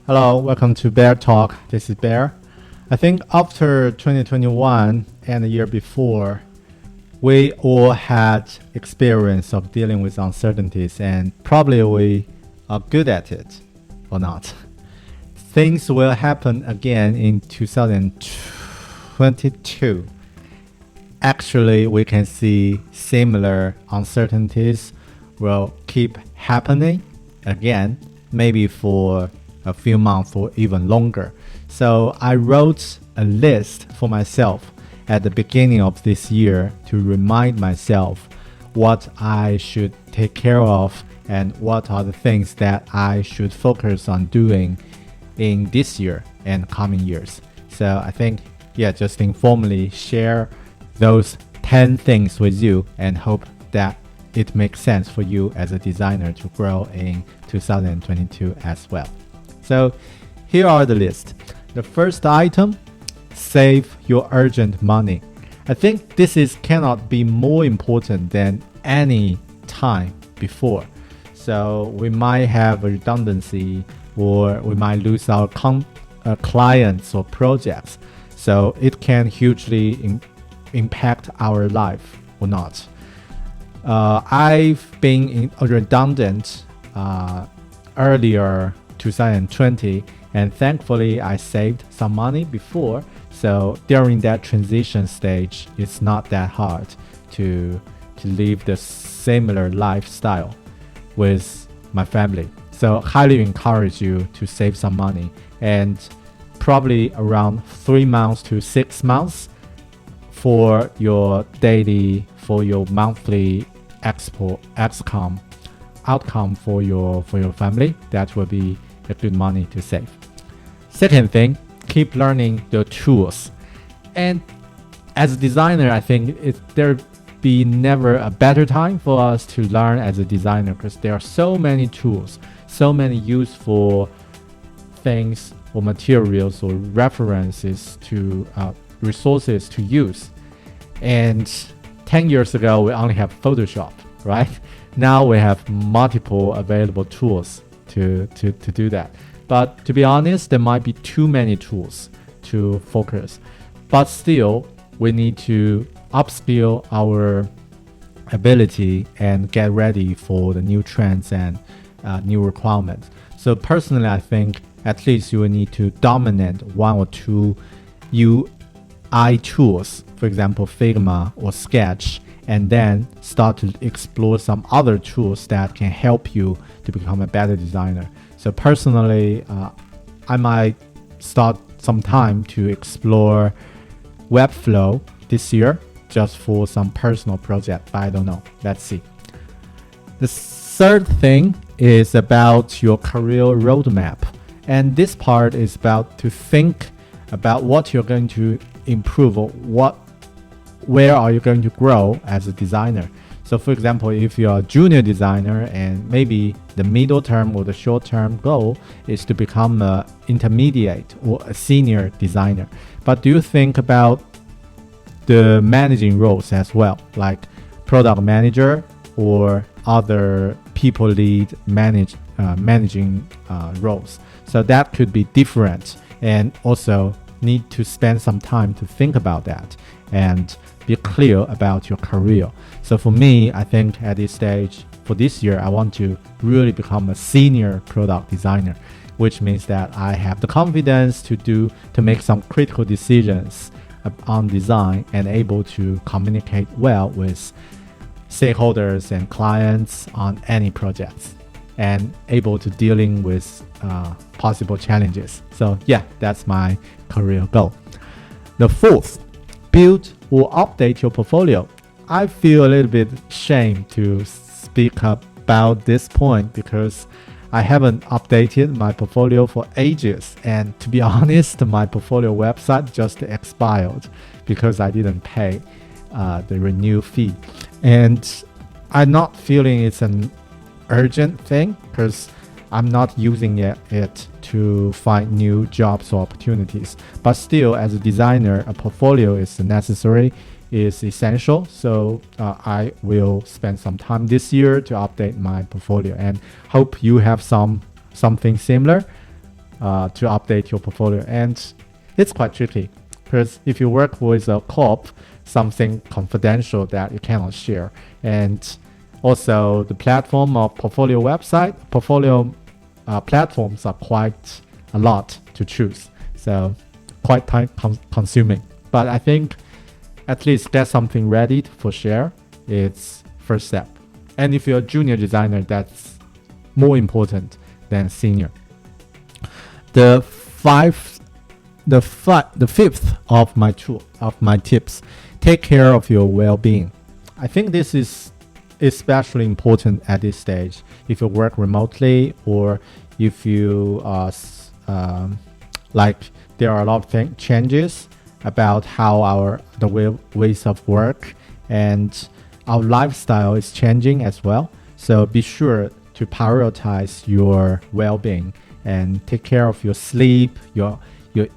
Hello, welcome to Bear Talk. This is Bear. I think after 2021 and the year before, we all had experience of dealing with uncertainties and probably we are good at it or not. Things will happen again in 2022. Actually, we can see similar uncertainties will keep happening again, maybe for a few months or even longer. So I wrote a list for myself at the beginning of this year to remind myself what I should take care of and what are the things that I should focus on doing in this year and coming years. So I think, just informally share those 10 things with you and hope that it makes sense for you as a designer to grow in 2022 as well. So here are the list. The first item, save your urgent money. I think this cannot be more important than any time before. So we might have a redundancy or we might lose our clients or projects. So it can hugely impact our life or not. I've been redundant earlier 2020 and thankfully I saved some money before, so during that transition stage it's not that hard to live the similar lifestyle with my family. So highly encourage you to save some money, and probably around 3 months to 6 months for your monthly outcome for your family. That will be a good money to save. Second thing, keep learning the tools. And as a designer, I think there be never a better time for us to learn as a designer, because there are so many tools, so many useful things or materials or references to resources to use. And 10 years ago, we only have Photoshop, right? Now we have multiple available tools to do that. But to be honest, there might be too many tools to focus. But still, we need to upskill our ability and get ready for the new trends and new requirements. So personally, I think at least you will need to dominate one or two UI tools, for example, Figma or Sketch, and then start to explore some other tools that can help you to become a better designer. So personally, I might start some time to explore Webflow this year just for some personal project, but I don't know. Let's see. The third thing is about your career roadmap. And this part is about to think about what you're going to improve or where are you going to grow as a designer. So for example, if you're a junior designer and maybe the middle term or the short term goal is to become an intermediate or a senior designer. But do you think about the managing roles as well, like product manager or other people lead managing roles? So that could be different, and also need to spend some time to think about that and be clear about your career. So for me, I think at this stage for this year, I want to really become a senior product designer, which means that I have the confidence to make some critical decisions on design and able to communicate well with stakeholders and clients on any projects and able to dealing with possible challenges. So that's my career goal. The fourth, build or update your portfolio. I feel a little bit ashamed to speak about this point because I haven't updated my portfolio for ages, and to be honest, my portfolio website just expired because I didn't pay the renew fee. And I'm not feeling it's an urgent thing because I'm not using it to find new jobs or opportunities. But still, as a designer, a portfolio is necessary, is essential. So I will spend some time this year to update my portfolio and hope you have something similar. to update your portfolio. And it's quite tricky because if you work with a co-op, something confidential that you cannot share. And also the platform of portfolio platforms are quite a lot to choose. So quite time consuming. But I think at least get something ready for share. It's first step. And if you're a junior designer, that's more important than senior. The fifth of my tips, take care of your well-being. I think this is especially important at this stage. If you work remotely, or if you there are a lot of changes about how the ways of work and our lifestyle is changing as well. So be sure to prioritize your well-being and take care of your sleep, your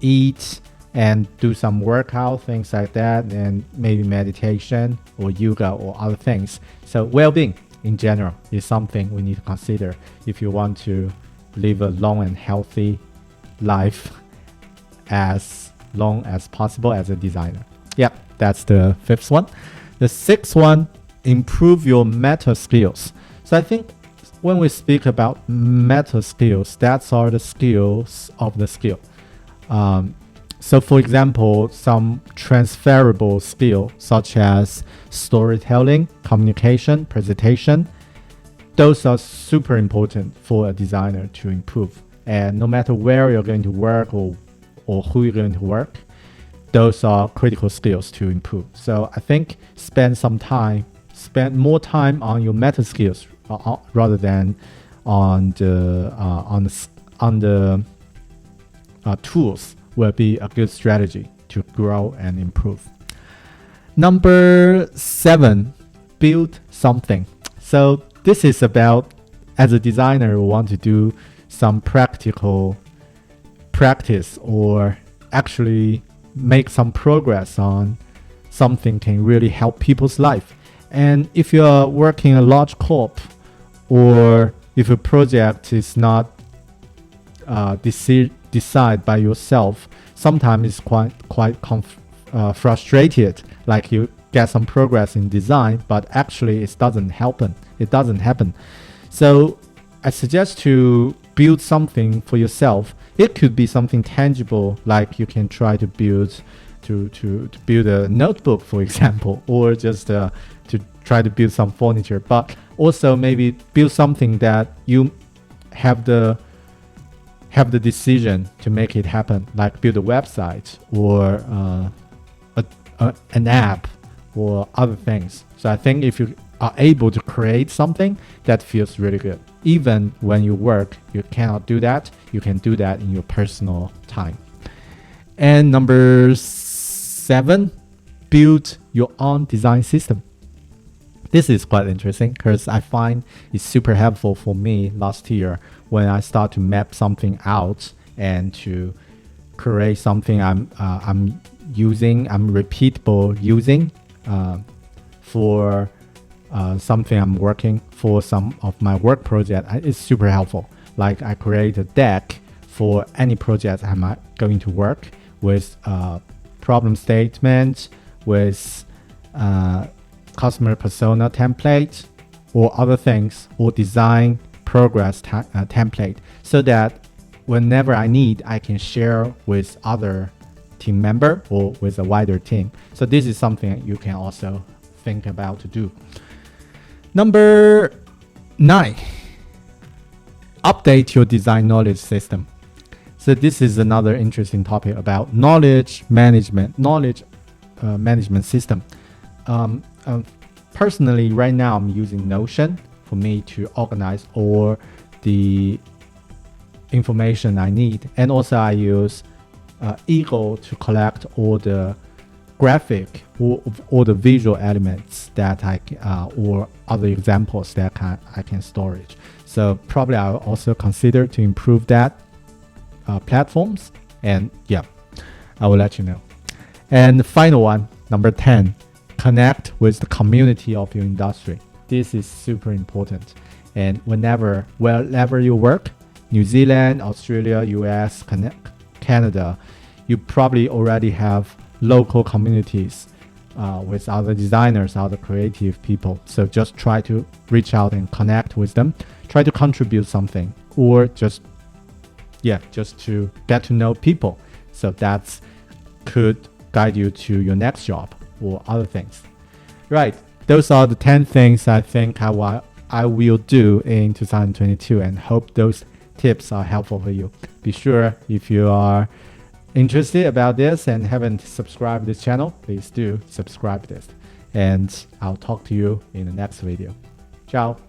eat, and do some workout, things like that, and maybe meditation or yoga or other things. So well-being in general is something we need to consider if you want to live a long and healthy life as long as possible as a designer. Yep, that's the fifth one. The sixth one, improve your meta skills. So I think when we speak about meta skills, that's are the skills of the skill. So for example, some transferable skill such as storytelling, communication, presentation, those are super important for a designer to improve. And no matter where you're going to work or who you're going to work, those are critical skills to improve. So I think spend more time on your meta skills rather than on the tools will be a good strategy to grow and improve. Number 7, build something. So this is about, as a designer, we want to do some practical practice or actually make some progress on something can really help people's life. And if you are working a large corp, or if a project is not decide by yourself, sometimes it's quite frustrated. Like you get some progress in design, but actually it doesn't happen. So I suggest to build something for yourself. It could be something tangible, like you can try to build a notebook, for example, or just to try to build some furniture. But also maybe build something that you have the decision to make it happen, like build a website or an app or other things. So I think if you are able to create something, that feels really good. Even when you work, you cannot do that. You can do that in your personal time. And number 7, build your own design system. This is quite interesting because I find it's super helpful for me last year when I start to map something out and to create something I'm repeatable using for something I'm working for some of my work project. It's super helpful. Like I create a deck for any project I'm going to work with, problem statement, with customer persona template or other things, or design progress template, so that whenever I need, I can share with other team member or with a wider team. So this is something you can also think about to do. Number 9, update your design knowledge system. So this is another interesting topic about knowledge management system. Personally, right now I'm using Notion for me to organize all the information I need, and also I use Eagle to collect all the graphic or all the visual elements that or other examples that I can storage. So probably I'll also consider to improve that platforms, and yeah, I will let you know. And the final one, number 10, connect with the community of your industry. This is super important. And wherever you work, New Zealand, Australia, US, Canada, you probably already have local communities with other designers, other creative people. So just try to reach out and connect with them. Try to contribute something, or just to get to know people. So that's could guide you to your next job or other things. Right. Those are the 10 things I think I will do in 2022, and hope those tips are helpful for you. Be sure, if you are interested about this and haven't subscribed this channel, please do subscribe this. And I'll talk to you in the next video. Ciao.